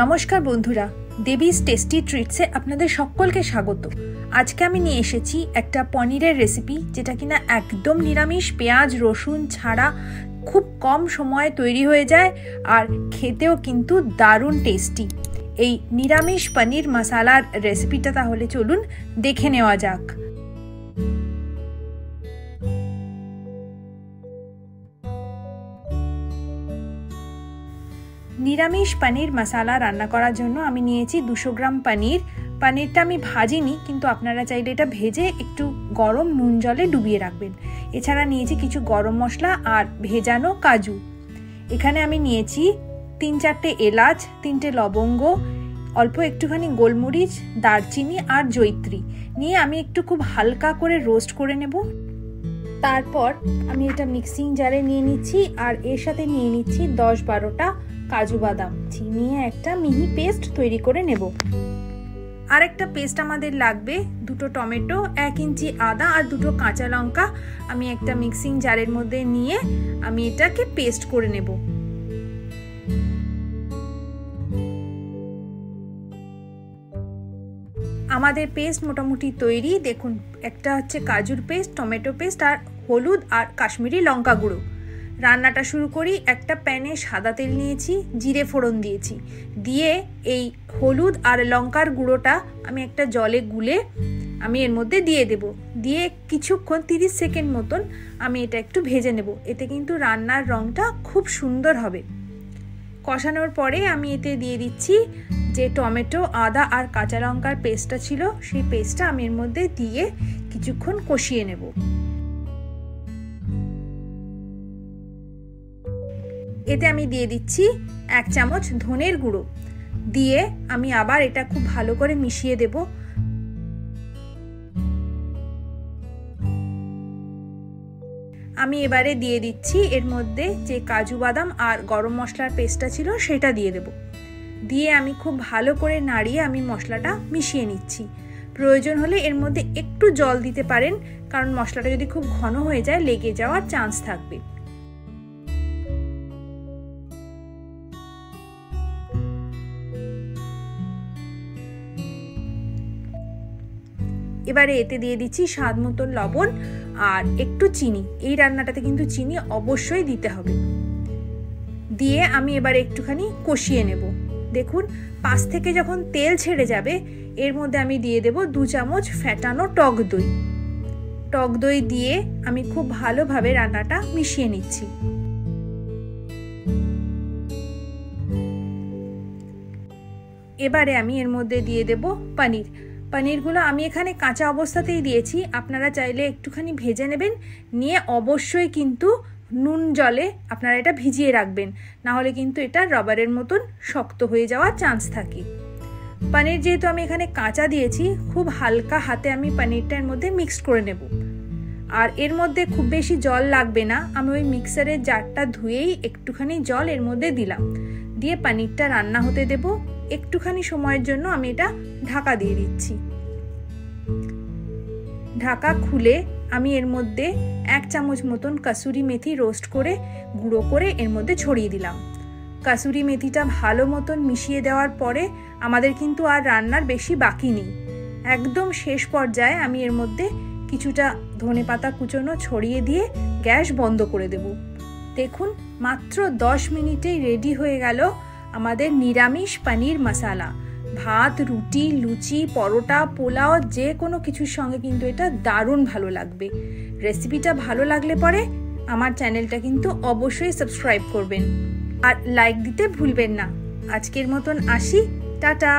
নমস্কার বন্ধুরা, দেবীজ টেস্টি ট্রিটসে আপনাদের সকলকে স্বাগত। আজকে আমি নিয়ে এসেছি একটা পনিরের রেসিপি, যেটা কিনা একদম নিরামিষ, পেঁয়াজ রসুন ছাড়া খুব কম সময়ে তৈরি হয়ে যায় আর খেতেও কিন্তু দারুণ টেস্টি। এই নিরামিষ পনির মশালার রেসিপিটা তাহলে চলুন দেখে নেওয়া যাক। নিরামিষ পনির মশালা রান্না করার জন্য আমি নিয়েছি 200 গ্রাম পনির। পনিরটা আমি ভাজিনি, কিন্তু আপনারা চাইলে এটা ভেজে একটু গরম নুন জলে ডুবিয়ে রাখবেন। এছাড়া নিয়েছি কিছু গরম মশলা আর ভেজানো কাজু। এখানে আমি নিয়েছি 3-4টে এলাচ, 3টে লবঙ্গ, অল্প একটুখানি গোলমরিচ, দারচিনি আর জয়িত্রী নিয়ে আমি একটু খুব হালকা করে রোস্ট করে নেব। তারপর আমি এটা মিক্সিং জারে নিয়ে নিচ্ছি আর এর সাথে নিয়ে নিচ্ছি 10-12টা কাজু বাদাম নিয়ে একটা মিহি পেস্ট তৈরি করে নেব। আর একটা পেস্ট আমাদের লাগবে 2টো টমেটো, 1 ইঞ্চি আদা আর 2টো কাঁচা লঙ্কা। আমি একটা মিক্সিং জারের মধ্যে নিয়ে আমি এটাকে পেস্ট করে নেব। আমাদের পেস্ট মোটামুটি তৈরি। দেখুন, একটা হচ্ছে কাজুর পেস্ট, টমেটো পেস্ট আর হলুদ আর কাশ্মীরি লঙ্কা গুঁড়ো। রান্নাটা শুরু করি। একটা প্যানে সাদা তেল নিয়েছি, জিরে ফোড়ন দিয়েছি, দিয়ে এই হলুদ আর লঙ্কার গুঁড়োটা আমি একটা জলে গুলে আমি এর মধ্যে দিয়ে দেব। দিয়ে কিছুক্ষণ 30 সেকেন্ড মতন আমি এটা একটু ভেজে নেব। এতে কিন্তু রান্নার রঙটা খুব সুন্দর হবে। কষানোর পরে আমি এতে দিয়ে দিচ্ছি যে টমেটো, আদা আর কাঁচা লঙ্কার পেস্টটা ছিল, সেই পেস্টটা আমি এর মধ্যে দিয়ে কিছুক্ষণ কষিয়ে নেব। এতে আমি দিয়ে দিচ্ছি 1 চামচ ধনের গুঁড়ো, দিয়ে আমি আবার এটা খুব ভালো করে মিশিয়ে দেব। আমি এবারে দিয়ে দিচ্ছি এর মধ্যে যে কাজু বাদাম আর গরম মশলার পেস্টটা ছিল সেটা দিয়ে দেব। দিয়ে আমি খুব ভালো করে নাড়িয়ে আমি মশলাটা মিশিয়ে নিচ্ছি। প্রয়োজন হলে এর মধ্যে একটু জল দিতে পারেন, কারণ মশলাটা যদি খুব ঘন হয়ে যায় লেগে যাওয়ার চান্স থাকবে। এবারে এতে দিয়ে দিচ্ছি স্বাদ মতন লবণ আর একটু চিনি। এই রান্নাটাতে কিন্তু চিনি অবশ্যই দিতে হবে। দিয়ে আমি এবারে একটুখানি কষিয়ে নেব। দেখুন, পাশ থেকে যখন তেল ছেড়ে যাবে এর মধ্যে আমি দিয়ে দেব 2 চামচ ফ্যাটানো টক দই। টক দই দিয়ে আমি খুব ভালোভাবে রান্নাটা মিশিয়ে নিচ্ছি। এবারে আমি এর মধ্যে দিয়ে দেব পনির। পনিরগুলো আমি এখানে কাঁচা অবস্থাতেই দিয়েছি, আপনারা চাইলে একটুখানি ভেজে নেবেন। নিয়ে অবশ্যই কিন্তু নুন জলে আপনারা এটা ভিজিয়ে রাখবেন, না হলে কিন্তু এটা রবারের মতন শক্ত হয়ে যাওয়ার চান্স থাকে। পনির যেহেতু আমি এখানে কাঁচা দিয়েছি, খুব হালকা হাতে আমি পনিরটার মধ্যে মিক্সড করে নেব। আর এর মধ্যে খুব বেশি জল লাগবে না। আমি ওই মিক্সারের জারটা ধুয়েই একটুখানি জল এর মধ্যে দিলাম, দিয়ে পনিরটা রান্না হতে দেব। একটুখানি সময়ের জন্য আমি এটা ঢাকা দিয়ে দিচ্ছি। ঢাকা খুলে আমি এর মধ্যে 1 চামচ মতন কাসুরি মেথি রোস্ট করে গুঁড়ো করে এর মধ্যে ছড়িয়ে দিলাম। কাসুরি মেথিটা ভালো মতন মিশিয়ে দেওয়ার পরে আমাদের কিন্তু আর রান্নার বেশি বাকি নেই। একদম শেষ পর্যায়ে আমি এর মধ্যে কিছুটা ধনেপাতা কুচোনো ছড়িয়ে দিয়ে গ্যাস বন্ধ করে দেব। দেখুন, মাত্র 10 মিনিটেই রেডি হয়ে গেল আমাদের নিরামিষ পনির মশালা। ভাত, রুটি, লুচি, পরোটা, পোলাও যে কোনো কিছুর সঙ্গে কিন্তু এটা দারুণ ভালো লাগবে। রেসিপিটা ভালো লাগলে পরে আমার চ্যানেলটা কিন্তু অবশ্যই সাবস্ক্রাইব করবেন আর লাইক দিতে ভুলবেন না। আজকের মতন আসি, টাটা।